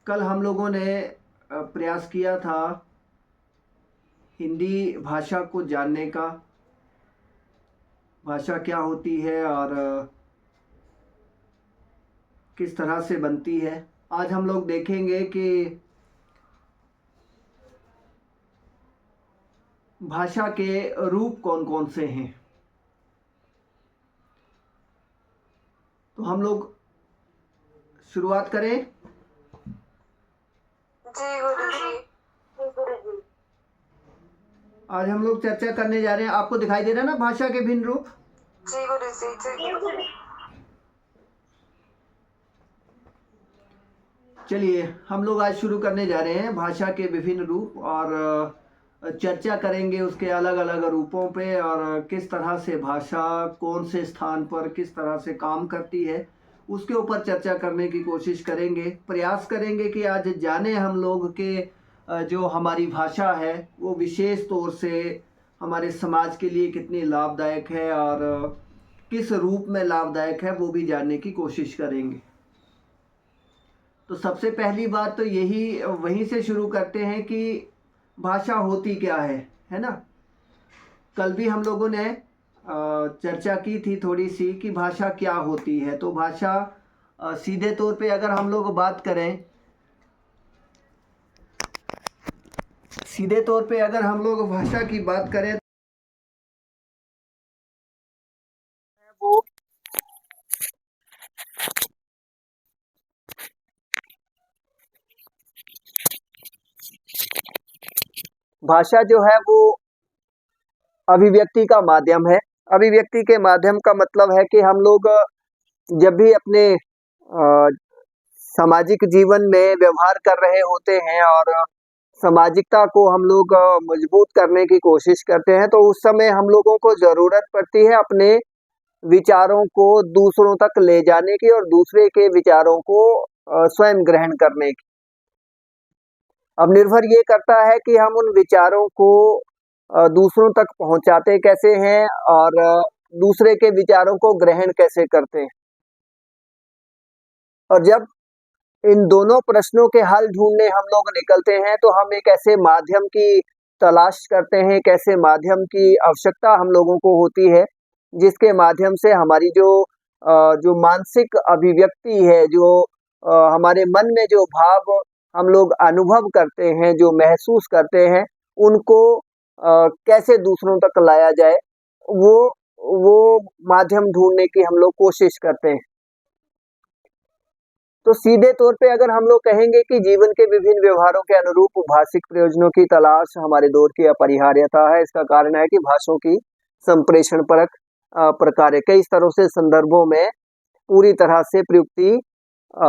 कल हम लोगों ने प्रयास किया था हिंदी भाषा को जानने का। भाषा क्या होती है और किस तरह से बनती है। आज हम लोग देखेंगे कि भाषा के रूप कौन कौन से हैं। तो हम लोग शुरुआत करें। जी गुरुजी। आज हम लोग चर्चा करने जा रहे हैं। आपको दिखाई दे रहा है ना भाषा के भिन्न रूप। जी गुरुजी। जी गुरुजी। चलिए हम लोग आज शुरू करने जा रहे हैं भाषा के विभिन्न रूप और चर्चा करेंगे उसके अलग अलग रूपों पे और किस तरह से भाषा कौन से स्थान पर किस तरह से काम करती है उसके ऊपर चर्चा करने की कोशिश करेंगे। प्रयास करेंगे कि आज जाने हम लोग के जो हमारी भाषा है वो विशेष तौर से हमारे समाज के लिए कितनी लाभदायक है और किस रूप में लाभदायक है वो भी जानने की कोशिश करेंगे। तो सबसे पहली बात तो यही वहीं से शुरू करते हैं कि भाषा होती क्या है ना। कल भी हम लोगों ने चर्चा की थी थोड़ी सी कि भाषा क्या होती है। तो भाषा सीधे तौर पे अगर हम लोग बात करें, सीधे तौर पे अगर हम लोग भाषा की बात करें वो भाषा जो है वो अभिव्यक्ति का माध्यम है। अभिव्यक्ति के माध्यम का मतलब है कि हम लोग जब भी अपने सामाजिक जीवन में व्यवहार कर रहे होते हैं और सामाजिकता को हम लोग मजबूत करने की कोशिश करते हैं तो उस समय हम लोगों को ज़रूरत पड़ती है अपने विचारों को दूसरों तक ले जाने की और दूसरे के विचारों को स्वयं ग्रहण करने की। अब निर्भर ये करता है कि हम उन विचारों को दूसरों तक पहुंचाते कैसे हैं और दूसरे के विचारों को ग्रहण कैसे करते हैं। और जब इन दोनों प्रश्नों के हल ढूंढने हम लोग निकलते हैं तो हम एक ऐसे माध्यम की तलाश करते हैं, एक ऐसे माध्यम की आवश्यकता हम लोगों को होती है जिसके माध्यम से हमारी जो मानसिक अभिव्यक्ति है, जो हमारे मन में जो भाव हम लोग अनुभव करते हैं, जो महसूस करते हैं, उनको कैसे दूसरों तक लाया जाए वो वो माध्यम ढूंढने की हम लोग कोशिश करते हैं। तो सीधे तौर पे अगर हम लोग कहेंगे कि जीवन के विभिन्न व्यवहारों के अनुरूप भाषिक प्रयोजनों की तलाश हमारे दौर की अपरिहार्यता है। इसका कारण है कि भाषाओं की संप्रेषण परक प्रकार कई स्तरों से संदर्भों में पूरी तरह से प्रयुक्ति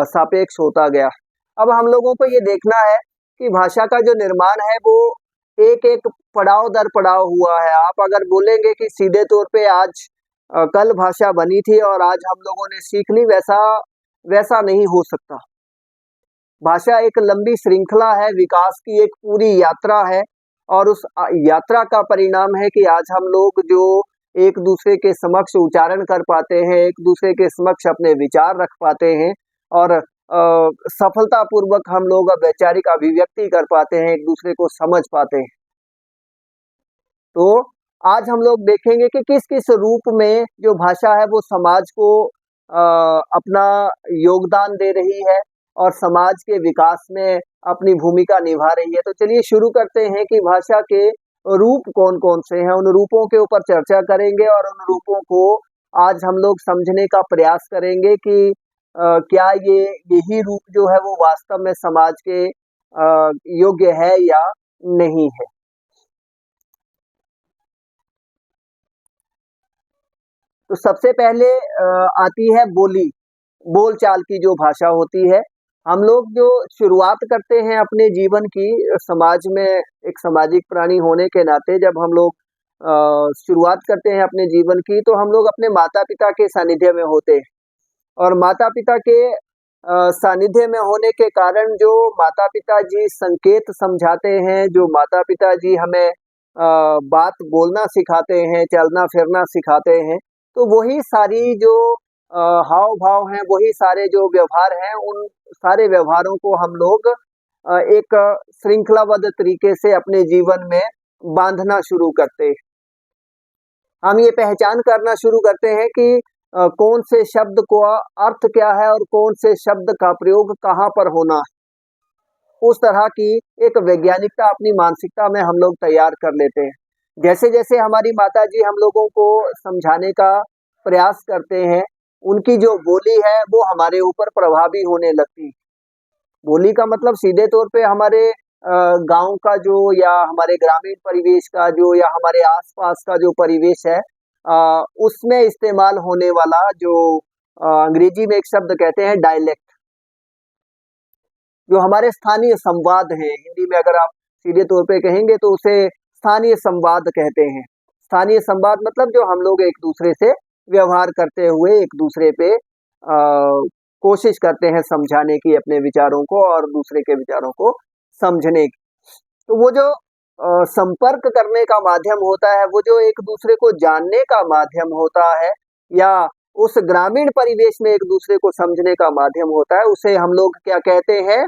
सापेक्ष होता गया। अब हम लोगों को ये देखना है कि भाषा का जो निर्माण है वो एक एक पड़ाव दर पड़ाव हुआ है। आप अगर बोलेंगे कि सीधे तौर पे आज कल भाषा बनी थी और आज हम लोगों ने सीख ली, वैसा नहीं हो सकता। भाषा एक लंबी श्रृंखला है, विकास की एक पूरी यात्रा है और उस यात्रा का परिणाम है कि आज हम लोग जो एक दूसरे के समक्ष उच्चारण कर पाते हैं, एक दूसरे के समक्ष अपने विचार रख पाते हैं और सफलतापूर्वक हम लोग वैचारिक अभिव्यक्ति कर पाते हैं, एक दूसरे को समझ पाते हैं। तो आज हम लोग देखेंगे कि किस किस रूप में जो भाषा है वो समाज को अपना योगदान दे रही है और समाज के विकास में अपनी भूमिका निभा रही है। तो चलिए शुरू करते हैं कि भाषा के रूप कौन कौन से हैं। उन रूपों के ऊपर चर्चा करेंगे और उन रूपों को आज हम लोग समझने का प्रयास करेंगे कि क्या यही रूप जो है वो वास्तव में समाज के योग्य है या नहीं है। तो सबसे पहले आती है बोलचाल की जो भाषा होती है। हम लोग जो शुरुआत करते हैं अपने जीवन की, समाज में एक सामाजिक प्राणी होने के नाते जब हम लोग शुरुआत करते हैं अपने जीवन की तो हम लोग अपने माता पिता के सानिध्य में होते हैं और माता पिता के सानिध्य में होने के कारण जो माता पिता जी संकेत समझाते हैं, जो माता पिता जी हमें बात बोलना सिखाते हैं, चलना फिरना सिखाते हैं, तो वही सारी जो हाव भाव हैं, वही सारे जो व्यवहार हैं, उन सारे व्यवहारों को हम लोग एक श्रृंखलाबद्ध तरीके से अपने जीवन में बांधना शुरू करते हैं। हम ये पहचान करना शुरू करते हैं कि कौन से शब्द को अर्थ क्या है और कौन से शब्द का प्रयोग कहाँ पर होना है। उस तरह की एक वैज्ञानिकता अपनी मानसिकता में हम लोग तैयार कर लेते हैं। जैसे जैसे हमारी माताजी हम लोगों को समझाने का प्रयास करते हैं, उनकी जो बोली है वो हमारे ऊपर प्रभावी होने लगती है। बोली का मतलब सीधे तौर पे हमारे गांव का जो या हमारे ग्रामीण परिवेश का जो या हमारे आसपास का जो परिवेश है, उसमें इस्तेमाल होने वाला जो अंग्रेजी में एक शब्द कहते हैं डायलेक्ट, जो हमारे स्थानीय संवाद हैं। हिंदी में अगर आप सीधे तौर पे कहेंगे तो उसे स्थानीय संवाद कहते हैं। स्थानीय संवाद मतलब जो हम लोग एक दूसरे से व्यवहार करते हुए एक दूसरे पे कोशिश करते हैं समझाने की अपने विचारों को और दूसरे के विचारों को समझने की। तो वो जो संपर्क करने का माध्यम होता है, वो जो एक दूसरे को जानने का माध्यम होता है, या उस ग्रामीण परिवेश में एक दूसरे को समझने का माध्यम होता है, उसे हम लोग क्या कहते हैं?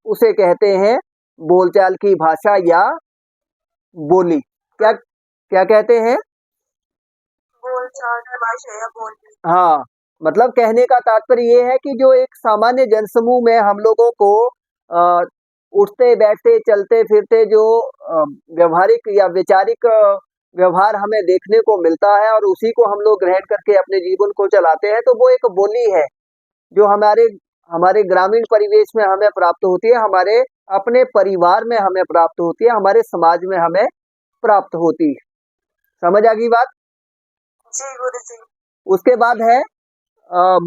उसे कहते हैं बोलचाल की भाषा या बोली। क्या क्या कहते हैं? बोलचाल की भाषा या बोली। हाँ, मतलब कहने का तात्पर्य ये है कि जो एक सामान्य जनसमूह में हम लोगों को उठते बैठते चलते फिरते जो व्यवहारिक या वैचारिक व्यवहार हमें देखने को मिलता है और उसी को हम लोग ग्रहण करके अपने जीवन को चलाते हैं, तो वो एक बोली है जो हमारे ग्रामीण परिवेश में हमें प्राप्त होती है, हमारे अपने परिवार में हमें प्राप्त होती है, हमारे समाज में हमें प्राप्त होती है। समझ आ गई बात? जी गुरु जी। उसके बाद है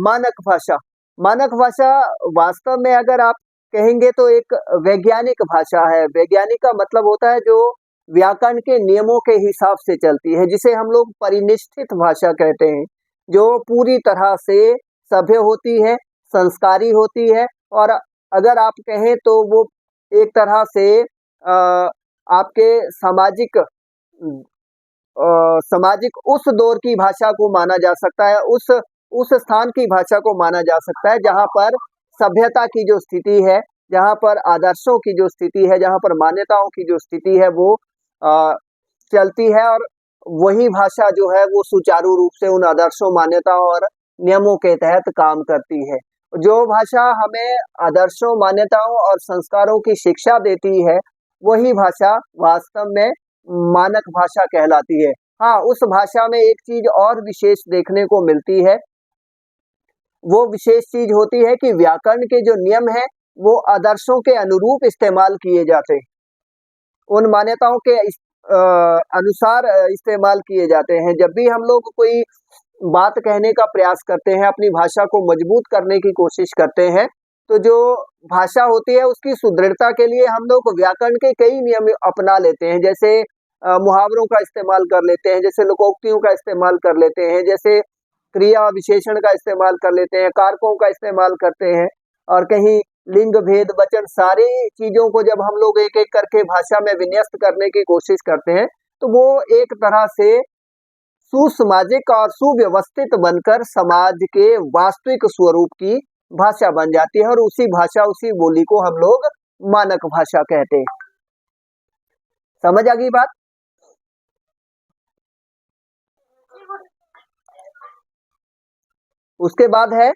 मानक भाषा। मानक भाषा वास्तव में अगर आप कहेंगे तो एक वैज्ञानिक भाषा है। वैज्ञानिक का मतलब होता है जो व्याकरण के नियमों के हिसाब से चलती है, जिसे हम लोग परिनिष्ठित भाषा कहते हैं, जो पूरी तरह से सभ्य होती है, संस्कारी होती है, और अगर आप कहें तो वो एक तरह से आपके सामाजिक उस दौर की भाषा को माना जा सकता है, उस स्थान की भाषा को माना जा सकता है जहाँ पर सभ्यता की जो स्थिति है, जहाँ पर आदर्शों की जो स्थिति है, जहाँ पर मान्यताओं की जो स्थिति है वो चलती है, और वही भाषा जो है वो सुचारू रूप से उन आदर्शों, मान्यताओं और नियमों के तहत काम करती है। जो भाषा हमें आदर्शों, मान्यताओं और संस्कारों की शिक्षा देती है, वही भाषा वास्तव में मानक भाषा कहलाती है। हाँ, उस भाषा में एक चीज और विशेष देखने को मिलती है। वो विशेष चीज होती है कि व्याकरण के जो नियम हैं वो आदर्शों के अनुरूप इस्तेमाल किए जाते हैं, उन मान्यताओं के अनुसार इस्तेमाल किए जाते हैं। जब भी हम लोग कोई बात कहने का प्रयास करते हैं, अपनी भाषा को मजबूत करने की कोशिश करते हैं, तो जो भाषा होती है उसकी सुदृढ़ता के लिए हम लोग व्याकरण के कई नियम अपना लेते हैं। जैसे मुहावरों का इस्तेमाल कर लेते हैं, जैसे लोकोक्तियों का इस्तेमाल कर लेते हैं, जैसे क्रिया विशेषण का इस्तेमाल कर लेते हैं, कारकों का इस्तेमाल करते हैं, और कहीं लिंग भेद वचन सारी चीजों को जब हम लोग एक एक करके भाषा में विन्यस्त करने की कोशिश करते हैं, तो वो एक तरह से सुसामाजिक और सुव्यवस्थित बनकर समाज के वास्तविक स्वरूप की भाषा बन जाती है, और उसी भाषा, उसी बोली को हम लोग मानक भाषा कहते हैं। समझ आ गई बात? उसके बाद है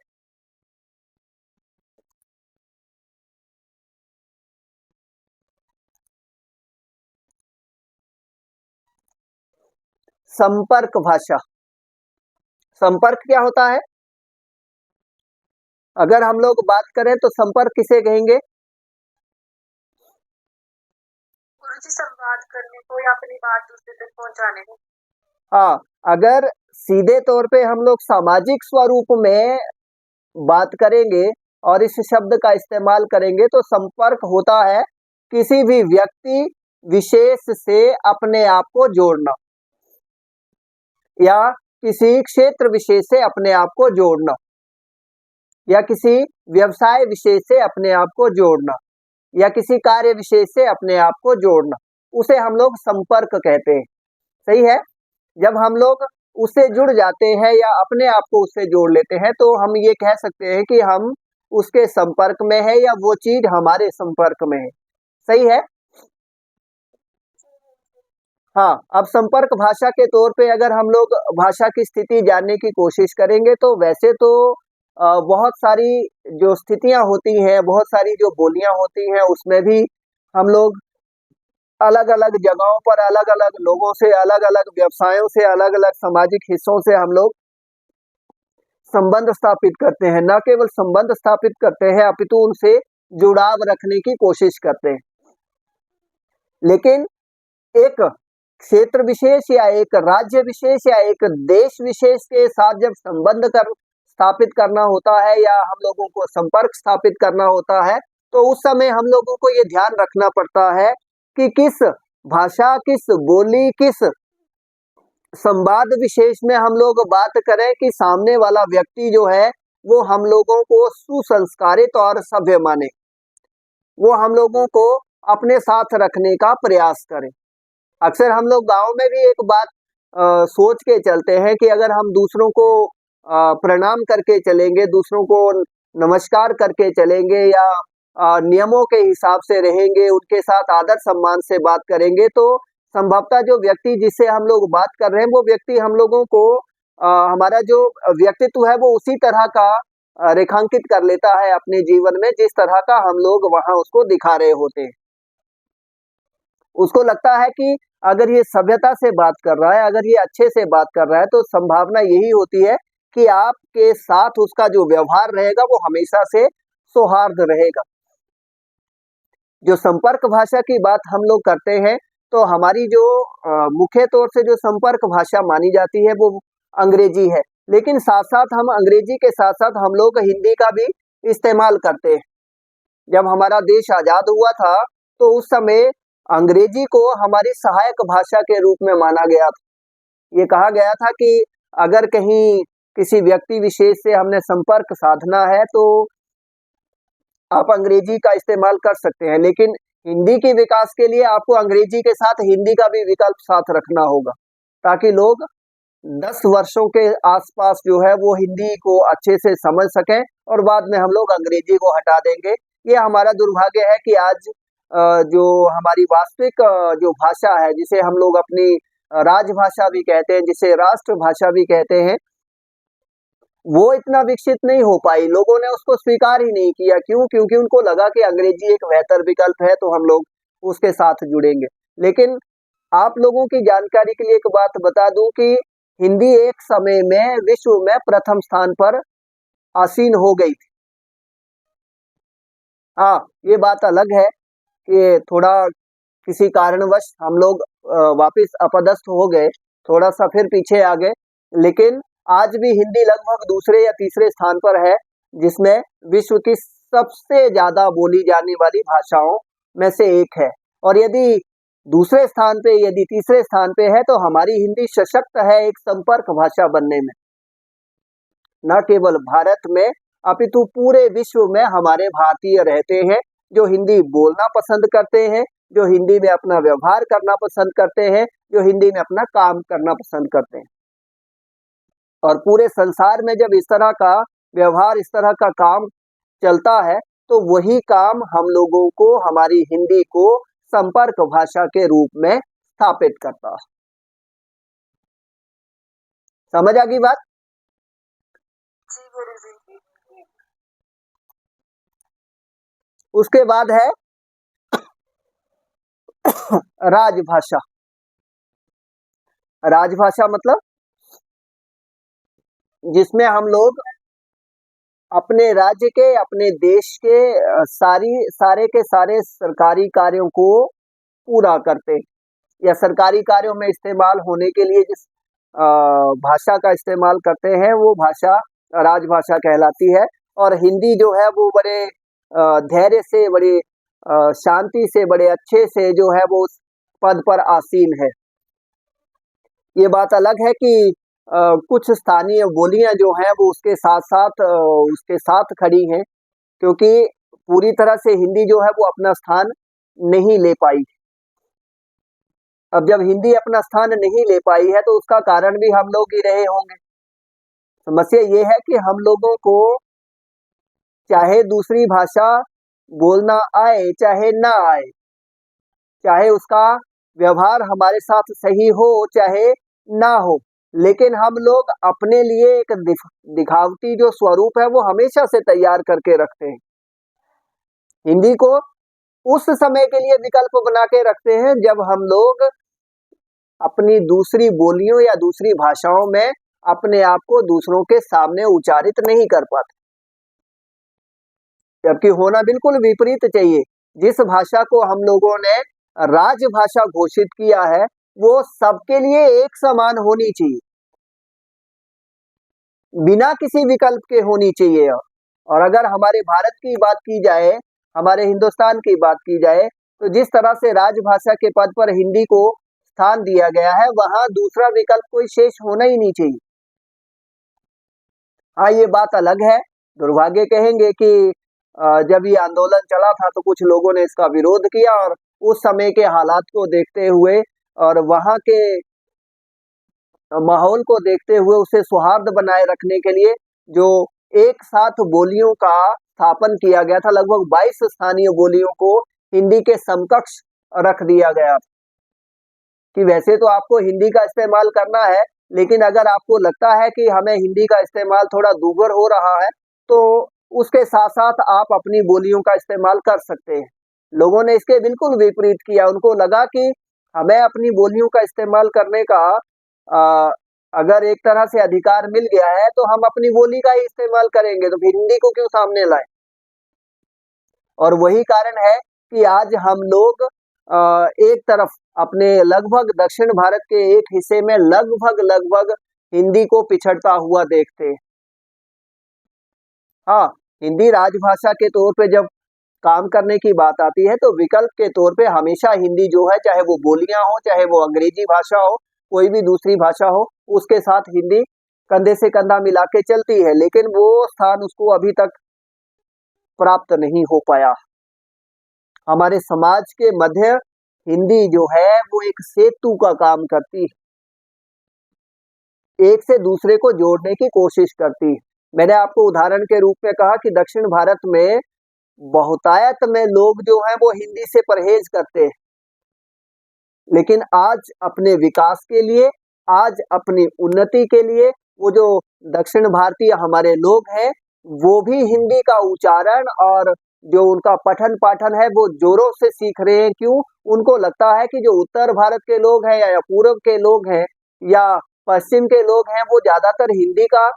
संपर्क भाषा। संपर्क क्या होता है? अगर हम लोग बात करें तो संपर्क किसे कहेंगे? गुरुजी, संवाद करने को या अपनी बात दूसरे तक पहुंचाने को। हाँ, अगर सीधे तौर पे हम लोग सामाजिक स्वरूप में बात करेंगे और इस शब्द का इस्तेमाल करेंगे तो संपर्क होता है किसी भी व्यक्ति विशेष से अपने आप को जोड़ना, या किसी क्षेत्र विशेष से अपने आप को जोड़ना, या किसी व्यवसाय विशेष से अपने आप को जोड़ना, या किसी कार्य विशेष से अपने आप को जोड़ना, उसे हम लोग संपर्क कहते हैं। सही है? जब हम लोग उससे जुड़ जाते हैं या अपने आप को उससे जोड़ लेते हैं, तो हम ये कह सकते हैं कि हम उसके संपर्क में है या वो चीज हमारे संपर्क में है। सही है। हाँ, अब संपर्क भाषा के तौर पे अगर हम लोग भाषा की स्थिति जानने की कोशिश करेंगे तो वैसे तो बहुत सारी जो स्थितियां होती हैं, बहुत सारी जो बोलियां होती हैं, उसमें भी हम लोग अलग अलग जगहों पर अलग अलग लोगों से, अलग अलग व्यवसायों से, अलग अलग सामाजिक हिस्सों से हम लोग संबंध स्थापित करते हैं। न केवल संबंध स्थापित करते हैं अपितु उनसे जुड़ाव रखने की कोशिश करते हैं। लेकिन एक क्षेत्र विशेष या एक राज्य विशेष या एक देश विशेष के साथ जब संबंध कर स्थापित करना होता है या हम लोगों को संपर्क स्थापित करना होता है, तो उस समय हम लोगों को ये ध्यान रखना पड़ता है कि किस भाषा, किस बोली, किस संवाद विशेष में हम लोग बात करें कि सामने वाला व्यक्ति जो है वो हम लोगों को सुसंस्कारित और सभ्य माने, वो हम लोगों को अपने साथ रखने का प्रयास करें। अक्सर हम लोग गांव में भी एक बात सोच के चलते हैं कि अगर हम दूसरों को प्रणाम करके चलेंगे, दूसरों को नमस्कार करके चलेंगे या नियमों के हिसाब से रहेंगे, उनके साथ आदर सम्मान से बात करेंगे, तो संभवतः जो व्यक्ति जिससे हम लोग बात कर रहे हैं वो व्यक्ति हम लोगों को हमारा जो व्यक्तित्व है वो उसी तरह का रेखांकित कर लेता है अपने जीवन में, जिस तरह का हम लोग वहां उसको दिखा रहे होते हैं। उसको लगता है कि अगर ये सभ्यता से बात कर रहा है, अगर ये अच्छे से बात कर रहा है, तो संभावना यही होती है कि आपके साथ उसका जो व्यवहार रहेगा वो हमेशा से सौहार्द रहेगा। जो संपर्क भाषा की बात हम लोग करते हैं, तो हमारी जो मुख्य तौर से जो संपर्क भाषा मानी जाती है वो अंग्रेजी है। लेकिन साथ साथ हम अंग्रेजी के साथ साथ हम लोग हिंदी का भी इस्तेमाल करते हैं। जब हमारा देश आजाद हुआ था तो उस समय अंग्रेजी को हमारी सहायक भाषा के रूप में माना गया था। ये कहा गया था कि अगर कहीं किसी व्यक्ति विशेष से हमने संपर्क साधना है तो आप अंग्रेजी का इस्तेमाल कर सकते हैं, लेकिन हिंदी के विकास के लिए आपको अंग्रेजी के साथ हिंदी का भी विकल्प साथ रखना होगा, ताकि लोग 10 वर्षों के आसपास जो है वो हिंदी को अच्छे से समझ सकें और बाद में हम लोग अंग्रेजी को हटा देंगे। ये हमारा दुर्भाग्य है कि आज जो हमारी वास्तविक जो भाषा है, जिसे हम लोग अपनी राजभाषा भी कहते हैं, जिसे राष्ट्रभाषा भी कहते हैं, वो इतना विकसित नहीं हो पाई। लोगों ने उसको स्वीकार ही नहीं किया। क्यों? क्योंकि उनको लगा कि अंग्रेजी एक बेहतर विकल्प है तो हम लोग उसके साथ जुड़ेंगे। लेकिन आप लोगों की जानकारी के लिए एक बात बता दूं कि हिंदी एक समय में विश्व में प्रथम स्थान पर आसीन हो गई थी। हाँ, ये बात अलग है कि थोड़ा किसी कारणवश हम लोग वापस अपदस्थ हो गए, थोड़ा सा फिर पीछे आ गए, लेकिन आज भी हिंदी लगभग दूसरे या तीसरे स्थान पर है, जिसमें विश्व की सबसे ज्यादा बोली जाने वाली भाषाओं में से एक है। और यदि दूसरे स्थान पे, यदि तीसरे स्थान पे है, तो हमारी हिंदी सशक्त है एक संपर्क भाषा बनने में, न केवल भारत में अपितु पूरे विश्व में हमारे भारतीय रहते हैं जो हिंदी बोलना पसंद करते हैं, जो हिंदी में अपना व्यवहार करना पसंद करते हैं, जो हिंदी में अपना काम करना पसंद करते हैं। और पूरे संसार में जब इस तरह का व्यवहार, इस तरह का काम चलता है, तो वही काम हम लोगों को, हमारी हिंदी को संपर्क भाषा के रूप में स्थापित करता है। समझ आ गई बात? जी गुरुजी। उसके बाद है राजभाषा। राजभाषा मतलब जिसमें हम लोग अपने राज्य के, अपने देश के सारे के सारे सरकारी कार्यों को पूरा करते हैं, या सरकारी कार्यों में इस्तेमाल होने के लिए जिस भाषा का इस्तेमाल करते हैं वो भाषा राजभाषा कहलाती है। और हिंदी जो है वो बड़े धैर्य से, बड़ी शांति से, बड़े अच्छे से जो है वो उस पद पर आसीन है। ये बात अलग है कि कुछ स्थानीय बोलियां जो हैं वो उसके साथ खड़ी हैं, क्योंकि पूरी तरह से हिंदी जो है वो अपना स्थान नहीं ले पाई। अब जब हिंदी अपना स्थान नहीं ले पाई है तो उसका कारण भी हम लोग ही रहे होंगे। समस्या ये है कि हम लोगों को चाहे दूसरी भाषा बोलना आए चाहे ना आए, चाहे उसका व्यवहार हमारे साथ सही हो चाहे ना हो, लेकिन हम लोग अपने लिए एक दिखावटी जो स्वरूप है वो हमेशा से तैयार करके रखते हैं। हिंदी को उस समय के लिए विकल्प बना के रखते हैं जब हम लोग अपनी दूसरी बोलियों या दूसरी भाषाओं में अपने आप को दूसरों के सामने उच्चारित नहीं कर पाते, जबकि होना बिल्कुल विपरीत चाहिए। जिस भाषा को हम लोगों ने राजभाषा घोषित किया है वो सबके लिए एक समान होनी चाहिए, बिना किसी विकल्प के होनी चाहिए। और अगर हमारे भारत की बात की जाए, हमारे हिंदुस्तान की बात की जाए, तो जिस तरह से राजभाषा के पद पर हिंदी को स्थान दिया गया है वहां दूसरा विकल्प कोई शेष होना ही नहीं चाहिए। हाँ, ये बात अलग है, दुर्भाग्य कहेंगे कि जब ये आंदोलन चला था तो कुछ लोगों ने इसका विरोध किया और उस समय के हालात को देखते हुए और वहां के माहौल को देखते हुए उसे सौहार्द बनाए रखने के लिए जो एक साथ बोलियों का स्थापन किया गया था, लगभग 22 स्थानीय बोलियों को हिंदी के समकक्ष रख दिया गया कि वैसे तो आपको हिंदी का इस्तेमाल करना है, लेकिन अगर आपको लगता है कि हमें हिंदी का इस्तेमाल थोड़ा दूभर हो रहा है तो उसके साथ साथ आप अपनी बोलियों का इस्तेमाल कर सकते हैं। लोगों ने इसके बिल्कुल विपरीत किया, उनको लगा कि हमें अपनी बोलियों का इस्तेमाल करने का अगर एक तरह से अधिकार मिल गया है तो हम अपनी बोली का ही इस्तेमाल करेंगे, तो फिर हिंदी को क्यों सामने लाएं। और वही कारण है कि आज हम लोग एक तरफ अपने लगभग दक्षिण भारत के एक हिस्से में लगभग हिंदी को पिछड़ता हुआ देखते हैं। हाँ, हिंदी राजभाषा के तौर पे जब काम करने की बात आती है तो विकल्प के तौर पे हमेशा हिंदी जो है, चाहे वो बोलियां हो चाहे वो अंग्रेजी भाषा हो कोई भी दूसरी भाषा हो, उसके साथ हिंदी कंधे से कंधा मिला के चलती है, लेकिन वो स्थान उसको अभी तक प्राप्त नहीं हो पाया। हमारे समाज के मध्य हिंदी जो है वो एक सेतु का काम करती है, एक से दूसरे को जोड़ने की कोशिश करती है। मैंने आपको उदाहरण के रूप में कहा कि दक्षिण भारत में बहुतायत में लोग जो हैं वो हिंदी से परहेज करते हैं, लेकिन आज अपने विकास के लिए, आज अपनी उन्नति के लिए वो जो दक्षिण भारतीय हमारे लोग हैं वो भी हिंदी का उच्चारण और जो उनका पठन पाठन है वो जोरों से सीख रहे हैं। क्यों? उनको लगता है कि जो उत्तर भारत के लोग हैं या पूर्व के लोग हैं या पश्चिम के लोग हैं वो ज्यादातर हिंदी का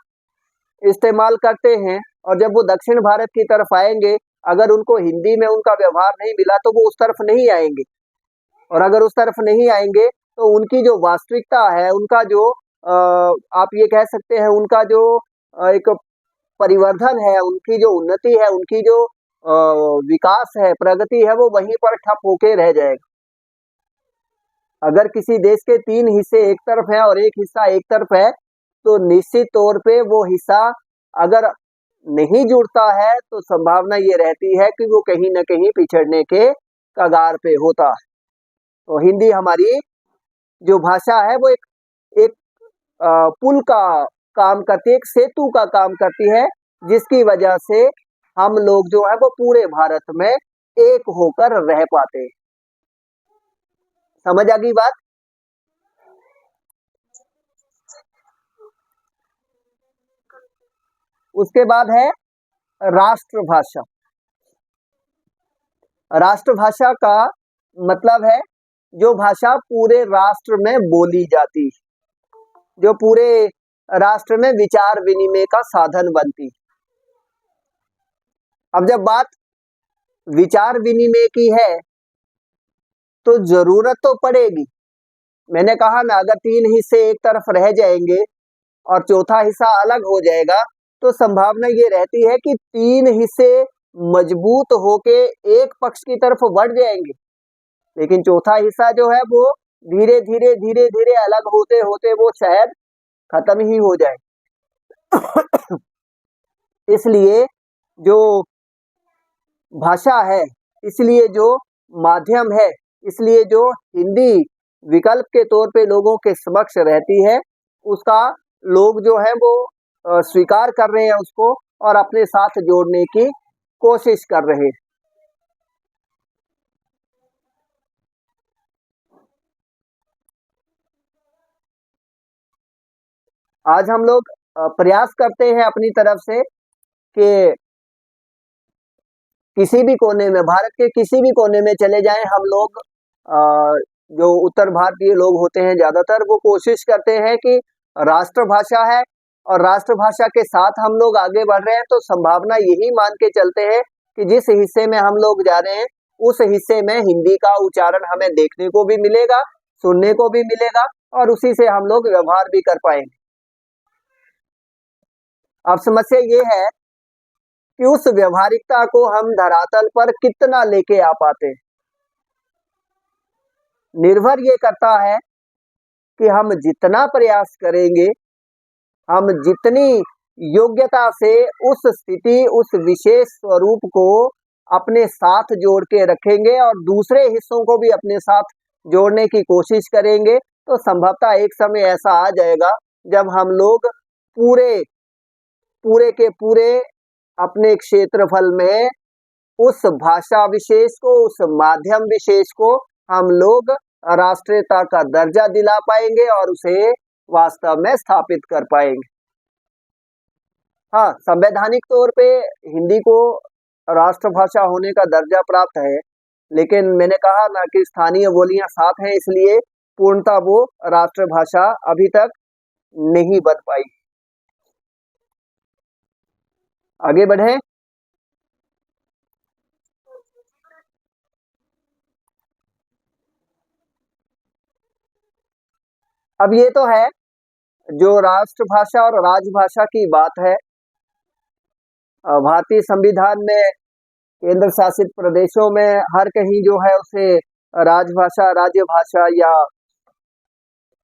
इस्तेमाल करते हैं, और जब वो दक्षिण भारत की तरफ आएंगे अगर उनको हिंदी में उनका व्यवहार नहीं मिला तो वो उस तरफ नहीं आएंगे, और अगर उस तरफ नहीं आएंगे तो उनकी जो वास्तविकता है, उनका जो आप ये कह सकते हैं उनका जो एक परिवर्धन है, उनकी जो उन्नति है, उनकी जो विकास है, प्रगति है, वो वहीं पर ठप होके रह जाएगा। अगर किसी देश के 3 हिस्से एक तरफ हैं और एक हिस्सा एक तरफ है तो निश्चित तौर पे वो हिस्सा अगर नहीं जुड़ता है तो संभावना ये रहती है कि वो कहीं न कहीं पिछड़ने के कगार पे होता है। तो हिंदी हमारी जो भाषा है वो एक पुल का काम करती है, एक सेतु का काम करती है, जिसकी वजह से हम लोग जो है वो पूरे भारत में एक होकर रह पाते हैं। समझ आ गई बात? उसके बाद है राष्ट्रभाषा। राष्ट्रभाषा का मतलब है जो भाषा पूरे राष्ट्र में बोली जाती, जो पूरे राष्ट्र में विचार विनिमय का साधन बनती। अब जब बात विचार विनिमय की है तो जरूरत तो पड़ेगी। मैंने कहा ना, अगर 3 हिस्से एक तरफ रह जाएंगे और चौथा हिस्सा अलग हो जाएगा तो संभावना ये रहती है कि 3 हिस्से मजबूत होके एक पक्ष की तरफ बढ़ जाएंगे, लेकिन चौथा हिस्सा जो है वो धीरे धीरे अलग होते होते वो शायद खत्म ही हो जाए। इसलिए जो भाषा है, इसलिए जो माध्यम है, इसलिए जो हिंदी विकल्प के तौर पे लोगों के समक्ष रहती है, उसका लोग जो है वो स्वीकार कर रहे हैं उसको और अपने साथ जोड़ने की कोशिश कर रहे हैं। आज हम लोग प्रयास करते हैं अपनी तरफ से कि किसी भी कोने में, भारत के किसी भी कोने में चले जाएं हम लोग, जो उत्तर भारतीय लोग होते हैं ज्यादातर, वो कोशिश करते हैं कि राष्ट्रभाषा है और राष्ट्रभाषा के साथ हम लोग आगे बढ़ रहे हैं, तो संभावना यही मान के चलते हैं कि जिस हिस्से में हम लोग जा रहे हैं उस हिस्से में हिंदी का उच्चारण हमें देखने को भी मिलेगा, सुनने को भी मिलेगा और उसी से हम लोग व्यवहार भी कर पाएंगे। अब समस्या ये है कि उस व्यवहारिकता को हम धरातल पर कितना लेके आ पाते हैं। निर्भर ये करता है कि हम जितना प्रयास करेंगे, हम जितनी योग्यता से उस स्थिति, उस विशेष स्वरूप को अपने साथ जोड़ के रखेंगे और दूसरे हिस्सों को भी अपने साथ जोड़ने की कोशिश करेंगे, तो संभवतः एक समय ऐसा आ जाएगा जब हम लोग पूरे के पूरे अपने क्षेत्रफल में उस भाषा विशेष को, उस माध्यम विशेष को हम लोग राष्ट्रीयता का दर्जा दिला पाएंगे और उसे वास्तव में स्थापित कर पाएंगे। हाँ, संवैधानिक तौर पे हिंदी को राष्ट्रभाषा होने का दर्जा प्राप्त है, लेकिन मैंने कहा ना कि स्थानीय बोलियां साथ हैं, इसलिए पूर्णतः वो राष्ट्रभाषा अभी तक नहीं बन पाई। आगे बढ़े। अब ये तो है जो राष्ट्रभाषा और राजभाषा की बात है। भारतीय संविधान में केंद्र शासित प्रदेशों में हर कहीं जो है उसे राजभाषा, राज्यभाषा या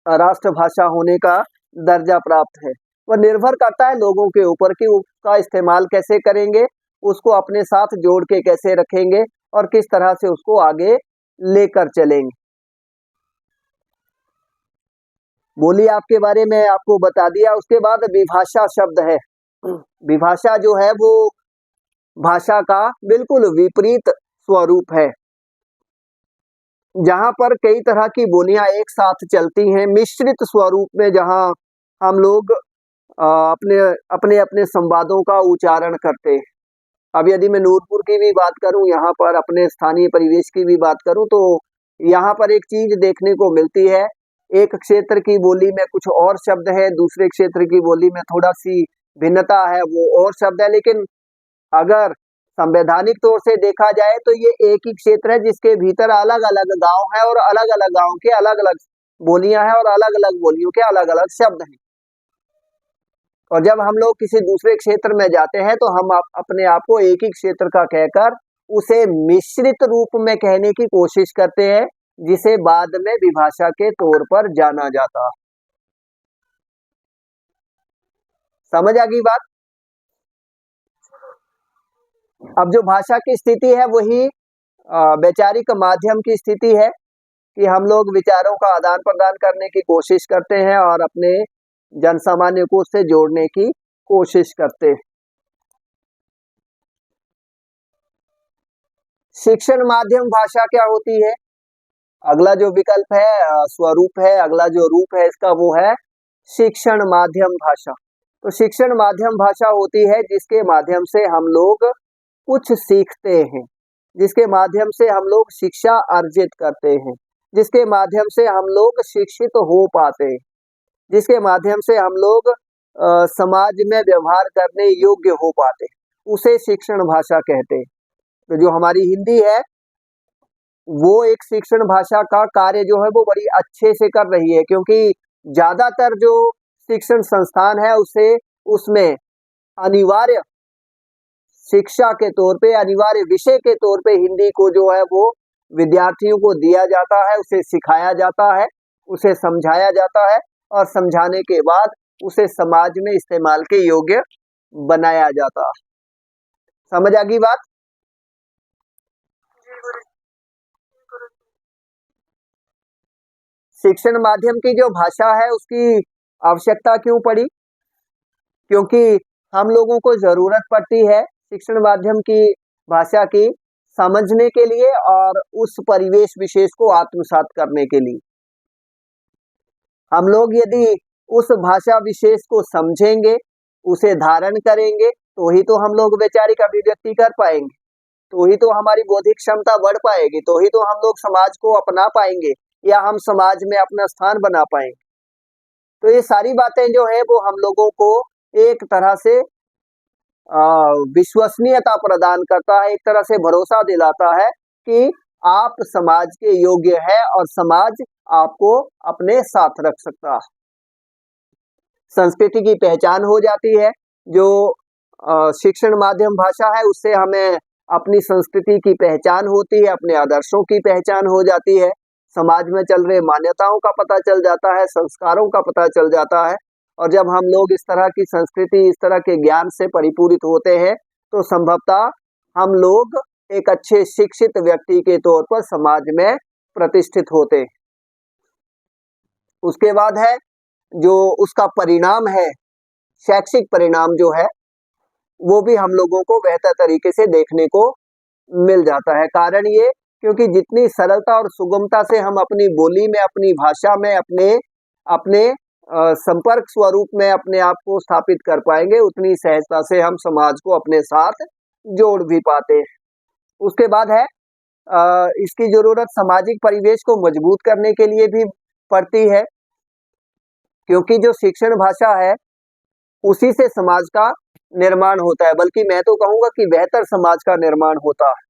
राष्ट्रभाषा होने का दर्जा प्राप्त है। वह निर्भर करता है लोगों के ऊपर कि उसका इस्तेमाल कैसे करेंगे, उसको अपने साथ जोड़ के कैसे रखेंगे और किस तरह से उसको आगे लेकर चलेंगे। बोली आपके बारे में आपको बता दिया। उसके बाद विभाषा शब्द है। विभाषा जो है वो भाषा का बिल्कुल विपरीत स्वरूप है, जहां पर कई तरह की बोलियां एक साथ चलती हैं मिश्रित स्वरूप में, जहां हम लोग अपने अपने अपने संवादों का उच्चारण करते हैं। अब यदि मैं नूरपुर की भी बात करूं, यहाँ पर अपने स्थानीय परिवेश की भी बात करूं, तो यहाँ पर एक चीज देखने को मिलती है। एक क्षेत्र की बोली में कुछ और शब्द है, दूसरे क्षेत्र की बोली में थोड़ा सी भिन्नता है, वो और शब्द है। लेकिन अगर संवैधानिक तौर से देखा जाए तो ये एक ही क्षेत्र है जिसके भीतर अलग अलग गांव है और अलग अलग गांव के अलग अलग बोलियां हैं और अलग अलग बोलियों के अलग अलग शब्द हैं। और जब हम लोग किसी दूसरे क्षेत्र में जाते हैं तो हम अपने आप को एक ही क्षेत्र का कहकर उसे मिश्रित रूप में कहने की कोशिश करते हैं, जिसे बाद में विभाषा के तौर पर जाना जाता है। समझ आ गई बात। अब जो भाषा की स्थिति है वही वैचारिक माध्यम की स्थिति है कि हम लोग विचारों का आदान प्रदान करने की कोशिश करते हैं और अपने जनसामान्य को उससे जोड़ने की कोशिश करते हैं। शिक्षण माध्यम भाषा क्या होती है? अगला जो विकल्प है, स्वरूप है, अगला जो रूप है इसका, वो है शिक्षण माध्यम भाषा। तो शिक्षण माध्यम भाषा होती है जिसके माध्यम से हम लोग कुछ सीखते हैं, जिसके माध्यम से हम लोग शिक्षा अर्जित करते हैं, जिसके माध्यम से हम लोग शिक्षित हो पाते हैं, जिसके माध्यम से हम लोग समाज में व्यवहार करने योग्य हो पाते हैं, उसे शिक्षण भाषा कहते हैं। तो जो हमारी हिंदी है वो एक शिक्षण भाषा का कार्य जो है वो बड़ी अच्छे से कर रही है, क्योंकि ज्यादातर जो शिक्षण संस्थान है उसे उसमें अनिवार्य शिक्षा के तौर पे, अनिवार्य विषय के तौर पे हिंदी को जो है वो विद्यार्थियों को दिया जाता है, उसे सिखाया जाता है, उसे समझाया जाता है और समझाने के बाद उसे समाज में इस्तेमाल के योग्य बनाया जाता है। समझ आ गई बात। जी गुरु जी। शिक्षण माध्यम की जो भाषा है उसकी आवश्यकता क्यों पड़ी? क्योंकि हम लोगों को जरूरत पड़ती है शिक्षण माध्यम की भाषा की समझने के लिए और उस परिवेश विशेष को आत्मसात करने के लिए। हम लोग यदि उस भाषा विशेष को समझेंगे, उसे धारण करेंगे, तो ही तो हम लोग वैचारिक अभिव्यक्ति कर पाएंगे, तो ही तो हमारी बौद्धिक क्षमता बढ़ पाएगी, तो ही तो हम लोग समाज को अपना पाएंगे या हम समाज में अपना स्थान बना पाएंगे। तो ये सारी बातें जो है वो हम लोगों को एक तरह से विश्वसनीयता प्रदान करता है, एक तरह से भरोसा दिलाता है कि आप समाज के योग्य है और समाज आपको अपने साथ रख सकता है। संस्कृति की पहचान हो जाती है। जो शिक्षण माध्यम भाषा है उससे हमें अपनी संस्कृति की पहचान होती है, अपने आदर्शों की पहचान हो जाती है, समाज में चल रहे मान्यताओं का पता चल जाता है, संस्कारों का पता चल जाता है। और जब हम लोग इस तरह की संस्कृति, इस तरह के ज्ञान से परिपूरित होते हैं तो संभवतः हम लोग एक अच्छे शिक्षित व्यक्ति के तौर पर समाज में प्रतिष्ठित होते हैं। उसके बाद है जो उसका परिणाम है, शैक्षिक परिणाम जो है वो भी हम लोगों को बेहतर तरीके से देखने को मिल जाता है। कारण ये क्योंकि जितनी सरलता और सुगमता से हम अपनी बोली में, अपनी भाषा में, अपने संपर्क स्वरूप में अपने आप को स्थापित कर पाएंगे, उतनी सहजता से हम समाज को अपने साथ जोड़ भी पाते हैं। उसके बाद है इसकी जरूरत सामाजिक परिवेश को मजबूत करने के लिए भी पड़ती है, क्योंकि जो शिक्षण भाषा है उसी से समाज का निर्माण होता है, बल्कि मैं तो कहूँगा कि बेहतर समाज का निर्माण होता है।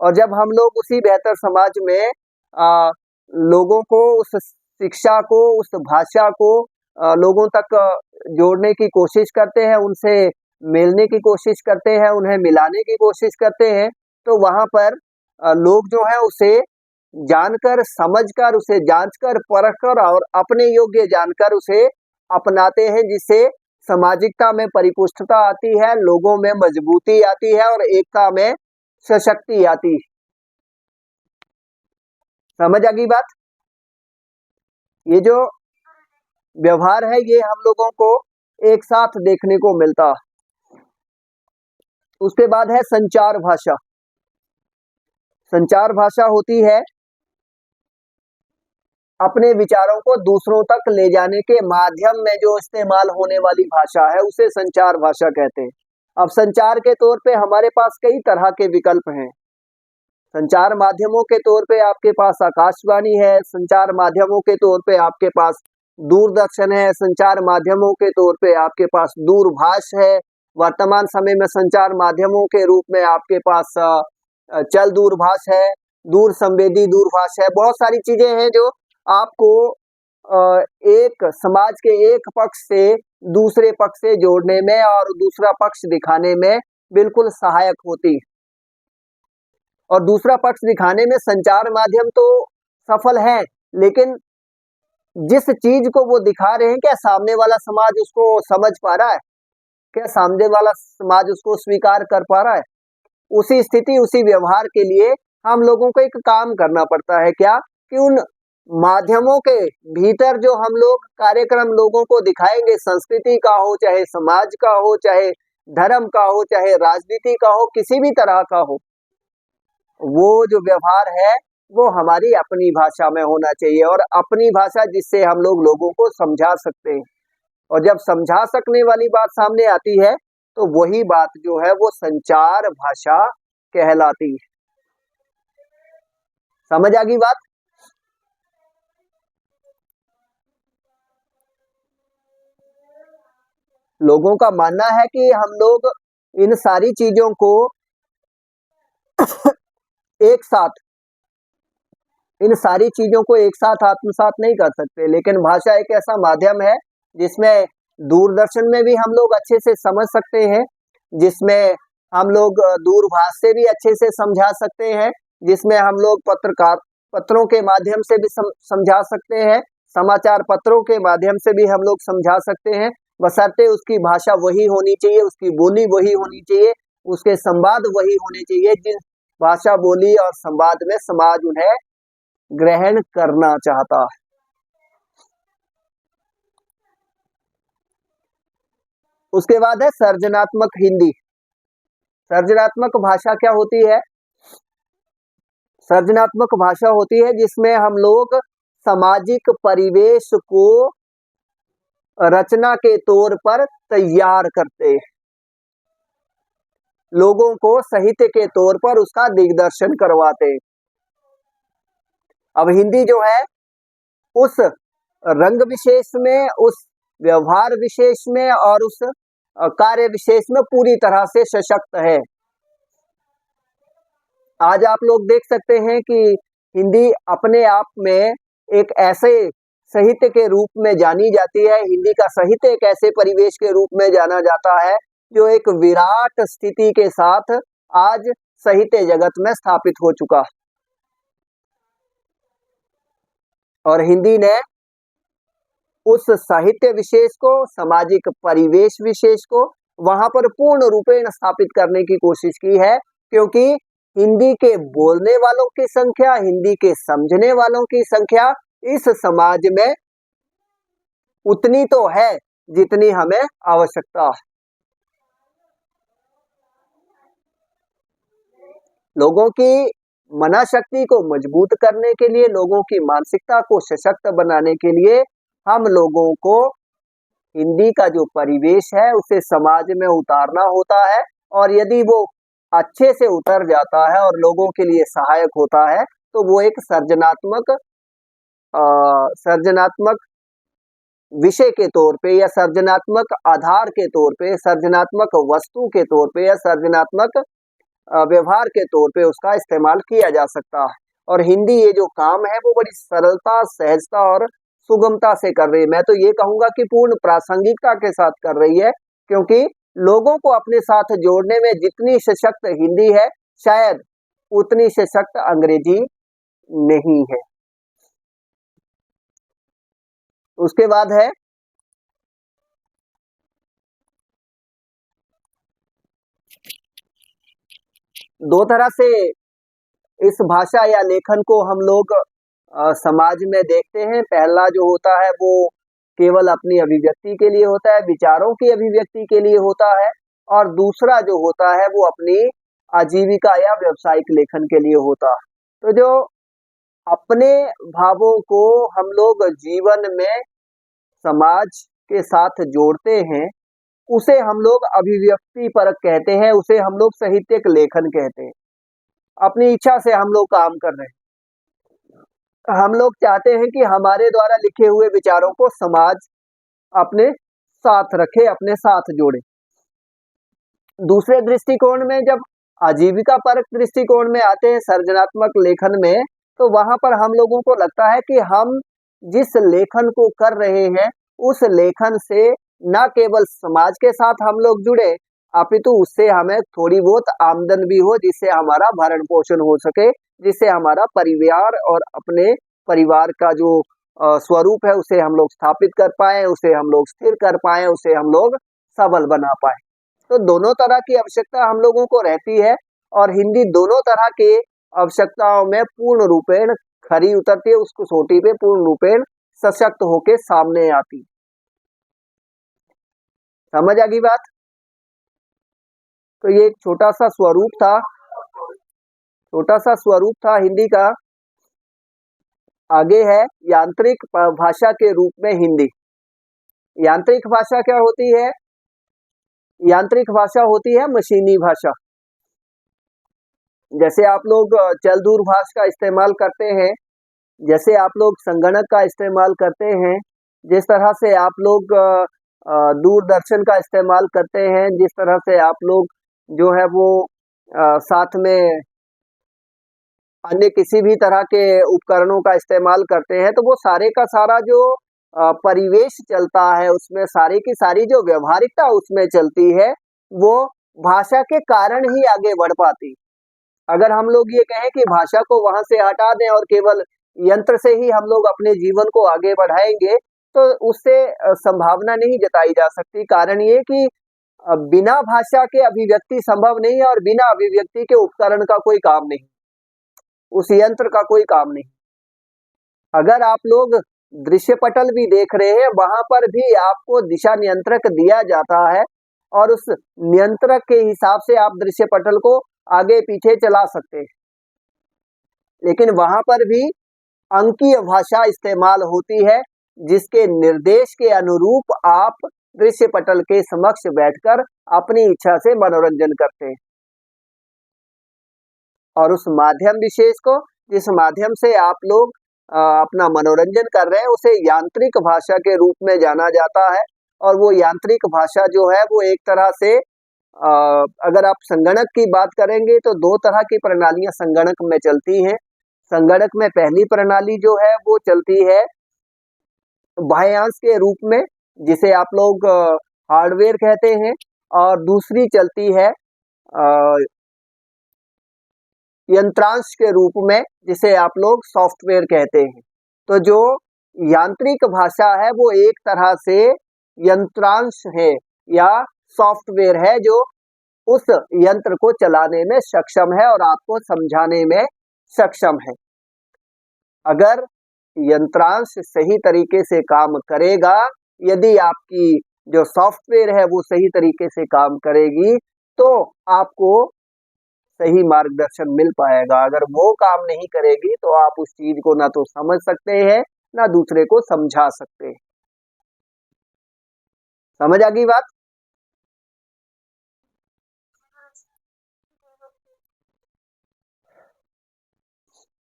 और जब हम लोग उसी बेहतर समाज में लोगों को, उस शिक्षा को, उस भाषा को लोगों तक जोड़ने की कोशिश करते हैं, उनसे मिलने की कोशिश करते हैं, उन्हें मिलाने की कोशिश करते हैं, तो वहाँ पर लोग जो है उसे जानकर, समझकर, उसे जांचकर, परखकर और अपने योग्य जानकर उसे अपनाते हैं, जिससे सामाजिकता में परिपुष्टता आती है, लोगों में मजबूती आती है और एकता में सशक्ति आती है। समझ आ गई बात? ये जो व्यवहार है ये हम लोगों को एक साथ देखने को मिलता है। उसके बाद है संचार भाषा। संचार भाषा होती है अपने विचारों को दूसरों तक ले जाने के माध्यम में जो इस्तेमाल होने वाली भाषा है उसे संचार भाषा कहते हैं। अब संचार के तौर पे हमारे पास कई तरह के विकल्प हैं। संचार माध्यमों के तौर पे आपके पास आकाशवाणी है, संचार माध्यमों के तौर पे आपके पास दूरदर्शन है, संचार माध्यमों के तौर पे आपके पास दूरभाष है, वर्तमान समय में संचार माध्यमों के रूप में आपके पास चल दूरभाष है, दूर संवेदी दूरभाष है। बहुत सारी चीजें हैं जो आपको एक समाज के एक पक्ष से दूसरे पक्ष से जोड़ने में और दूसरा पक्ष दिखाने में बिल्कुल सहायक होती है। और दूसरा पक्ष दिखाने में संचार माध्यम तो सफल है, लेकिन जिस चीज को वो दिखा रहे हैं क्या सामने वाला समाज उसको समझ पा रहा है? क्या सामने वाला समाज उसको स्वीकार कर पा रहा है? उसी स्थिति, उसी व्यवहार के लिए हम लोगों को एक काम करना पड़ता है, क्या कि उन माध्यमों के भीतर जो हम लोग कार्यक्रम लोगों को दिखाएंगे, संस्कृति का हो, चाहे समाज का हो, चाहे धर्म का हो, चाहे राजनीति का हो, किसी भी तरह का हो, वो जो व्यवहार है वो हमारी अपनी भाषा में होना चाहिए, और अपनी भाषा जिससे हम लोग लोगों को समझा सकते हैं। और जब समझा सकने वाली बात सामने आती है तो वही बात जो है वो संचार भाषा कहलाती है। समझ आ गई बात? लोगों का मानना है कि हम लोग इन सारी चीजों को एक साथ आत्मसात नहीं कर सकते, लेकिन भाषा एक ऐसा माध्यम है जिसमें दूरदर्शन में भी हम लोग अच्छे से समझ सकते हैं, जिसमें हम लोग दूरभाष से भी अच्छे से समझा सकते हैं, जिसमें हम लोग पत्रों के माध्यम से भी समझा सकते हैं, समाचार पत्रों के माध्यम से भी हम लोग समझा सकते हैं, बशर्ते उसकी भाषा वही होनी चाहिए, उसकी बोली वही होनी चाहिए, उसके संवाद वही होने चाहिए जिस भाषा, बोली और संवाद में समाज उन्हें ग्रहण करना चाहता है। उसके बाद है सर्जनात्मक हिंदी। सर्जनात्मक भाषा क्या होती है? सर्जनात्मक भाषा होती है जिसमें हम लोग सामाजिक परिवेश को रचना के तौर पर तैयार करते हैं, लोगों को साहित्य के तौर पर उसका दिग्दर्शन करवाते हैं। अब हिंदी जो है उस रंग विशेष में, उस व्यवहार विशेष में और उस कार्य विशेष में पूरी तरह से सशक्त है। आज आप लोग देख सकते हैं कि हिंदी अपने आप में एक ऐसे साहित्य के रूप में जानी जाती है, हिंदी का साहित्य एक ऐसे परिवेश के रूप में जाना जाता है जो एक विराट स्थिति के साथ आज साहित्य जगत में स्थापित हो चुका। और हिंदी ने उस साहित्य विशेष को, सामाजिक परिवेश विशेष को वहां पर पूर्ण रूपेण स्थापित करने की कोशिश की है, क्योंकि हिंदी के बोलने वालों की संख्या, हिंदी के समझने वालों की संख्या इस समाज में उतनी तो है जितनी हमें आवश्यकता है। लोगों की मनोशक्ति को मजबूत करने के लिए, लोगों की मानसिकता को सशक्त बनाने के लिए हम लोगों को हिंदी का जो परिवेश है उसे समाज में उतारना होता है। और यदि वो अच्छे से उतर जाता है और लोगों के लिए सहायक होता है तो वो एक सर्जनात्मक विषय के तौर पे या सर्जनात्मक आधार के तौर पे, सर्जनात्मक वस्तु के तौर पे या सर्जनात्मक व्यवहार के तौर पे उसका इस्तेमाल किया जा सकता है। और हिंदी ये जो काम है वो बड़ी सरलता, सहजता और सुगमता से कर रही है। मैं तो ये कहूंगा कि पूर्ण प्रासंगिकता के साथ कर रही है, क्योंकि लोगों को अपने साथ जोड़ने में जितनी सशक्त हिंदी है शायद उतनी सशक्त अंग्रेजी नहीं है। उसके बाद है दो तरह से इस भाषा या लेखन को हम लोग समाज में देखते हैं। पहला जो होता है वो केवल अपनी अभिव्यक्ति के लिए होता है, विचारों की अभिव्यक्ति के लिए होता है, और दूसरा जो होता है वो अपनी आजीविका या व्यावसायिक लेखन के लिए होता है। तो जो अपने भावों को हम लोग जीवन में समाज के साथ जोड़ते हैं उसे हम लोग अभिव्यक्ति परक कहते हैं, उसे हम लोग साहित्यिक लेखन कहते हैं। अपनी इच्छा से हम लोग काम कर रहे हैं, हम लोग चाहते हैं कि हमारे द्वारा लिखे हुए विचारों को समाज अपने साथ रखे, अपने साथ जोड़े। दूसरे दृष्टिकोण में जब आजीविका परक दृष्टिकोण में आते हैं सर्जनात्मक लेखन में, तो वहां पर हम लोगों को लगता है कि हम जिस लेखन को कर रहे हैं उस लेखन से न केवल समाज के साथ हम लोग जुड़े, अपितु उससे हमें थोड़ी बहुत आमदन भी हो, जिससे हमारा भरण पोषण हो सके, जिससे हमारा परिवार और अपने परिवार का जो स्वरूप है उसे हम लोग स्थापित कर पाए, उसे हम लोग स्थिर कर पाए, उसे हम लोग सबल बना पाए। तो दोनों तरह की आवश्यकता हम लोगों को रहती है और हिंदी दोनों तरह के आवश्यकताओं में पूर्ण रूपेण खरी उतरती है, उस कसौटी पे पूर्ण रूपेण सशक्त होके सामने आती। समझ आ गई बात? तो ये एक छोटा सा स्वरूप था हिंदी का। आगे है यांत्रिक भाषा के रूप में हिंदी। यांत्रिक भाषा क्या होती है? यांत्रिक भाषा होती है मशीनी भाषा। जैसे आप लोग चल दूरभाष का इस्तेमाल करते हैं, जैसे आप लोग संगणक का इस्तेमाल करते हैं, जिस तरह से आप लोग दूरदर्शन का इस्तेमाल करते हैं, जिस तरह से आप लोग जो है वो साथ में अन्य किसी भी तरह के उपकरणों का इस्तेमाल करते हैं, तो वो सारे का सारा जो परिवेश चलता है उसमें सारी की सारी जो व्यवहारिकता उसमें चलती है वो भाषा के कारण ही आगे बढ़ पाती। अगर हम लोग ये कहें कि भाषा को वहां से हटा दें और केवल यंत्र से ही हम लोग अपने जीवन को आगे बढ़ाएंगे तो उससे संभावना नहीं जताई जा सकती। कारण ये कि बिना भाषा के अभिव्यक्ति संभव नहीं है और बिना अभिव्यक्ति के उपकरण का कोई काम नहीं, उस यंत्र का कोई काम नहीं। अगर आप लोग दृश्य पटल भी देख रहे हैं वहां पर भी आपको दिशा नियंत्रक दिया जाता है और उस नियंत्रक के हिसाब से आप दृश्य पटल को आगे पीछे चला सकते हैं। लेकिन वहां पर भी अंकीय भाषा इस्तेमाल होती है, जिसके निर्देश के अनुरूप आप दृश्य पटल के समक्ष बैठकर अपनी इच्छा से मनोरंजन करते हैं। और उस माध्यम विशेष को, जिस माध्यम से आप लोग अपना मनोरंजन कर रहे हैं, उसे यांत्रिक भाषा के रूप में जाना जाता है। और वो यांत्रिक भाषा जो है वो एक तरह से अगर आप संगणक की बात करेंगे तो दो तरह की प्रणालियां संगणक में चलती हैं। संगणक में पहली प्रणाली जो है वो चलती है बाह्यांश के रूप में, जिसे आप लोग हार्डवेयर कहते हैं, और दूसरी चलती है यंत्रांश के रूप में, जिसे आप लोग सॉफ्टवेयर कहते हैं। तो जो यांत्रिक भाषा है वो एक तरह से यंत्रांश है या सॉफ्टवेयर है, जो उस यंत्र को चलाने में सक्षम है और आपको समझाने में सक्षम है। अगर यंत्रांश सही तरीके से काम करेगा, यदि आपकी जो सॉफ्टवेयर है वो सही तरीके से काम करेगी, तो आपको सही मार्गदर्शन मिल पाएगा। अगर वो काम नहीं करेगी तो आप उस चीज को ना तो समझ सकते हैं, ना दूसरे को समझा सकते हैं। समझ आ गई बात?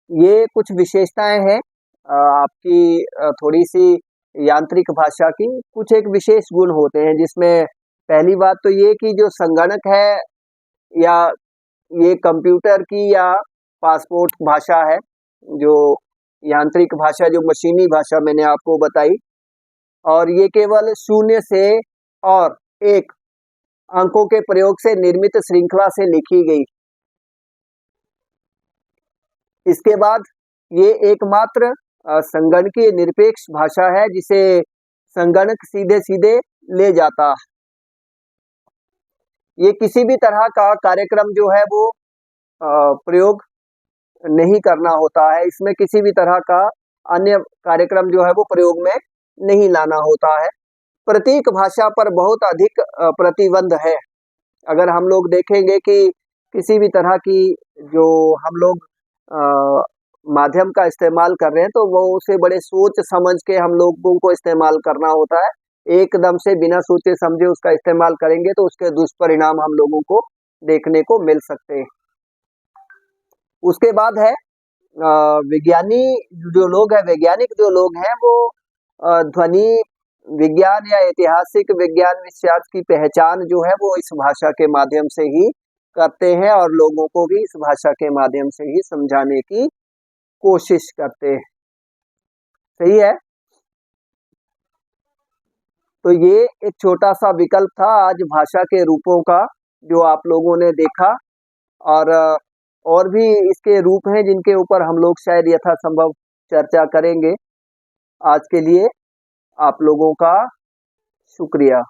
ये कुछ विशेषताएं हैं आपकी थोड़ी सी यांत्रिक भाषा की। कुछ एक विशेष गुण होते हैं, जिसमें पहली बात तो ये कि जो संगणक है या ये कंप्यूटर की या पासपोर्ट भाषा है, जो यांत्रिक भाषा, जो मशीनी भाषा मैंने आपको बताई, और ये केवल 0 से और 1 अंकों के प्रयोग से निर्मित श्रृंखला से लिखी गई। इसके बाद ये एकमात्र संगणकीय निरपेक्ष भाषा है, जिसे संगणक सीधे सीधे ले जाता है। ये किसी भी तरह का कार्यक्रम जो है वो प्रयोग नहीं करना होता है। इसमें किसी भी तरह का अन्य कार्यक्रम जो है वो प्रयोग में नहीं लाना होता है। प्रतीक भाषा पर बहुत अधिक प्रतिबंध है। अगर हम लोग देखेंगे कि किसी भी तरह की जो हम लोग माध्यम का इस्तेमाल कर रहे हैं, तो वो उसे बड़े सोच समझ के हम लोगों को इस्तेमाल करना होता है। एकदम से बिना सोचे समझे उसका इस्तेमाल करेंगे तो उसके दुष्परिणाम हम लोगों को देखने को मिल सकते हैं। उसके बाद है विज्ञानी जो लोग हैं, वैज्ञानिक जो लोग हैं, वो ध्वनि विज्ञान या ऐतिहासिक विज्ञान विषयार्थ की पहचान जो है वो इस भाषा के माध्यम से ही करते हैं, और लोगों को भी इस भाषा के माध्यम से ही समझाने की कोशिश करते हैं। सही है? तो ये एक छोटा सा विकल्प था आज भाषा के रूपों का, जो आप लोगों ने देखा। और भी इसके रूप हैं जिनके ऊपर हम लोग शायद यथासंभव चर्चा करेंगे। आज के लिए आप लोगों का शुक्रिया।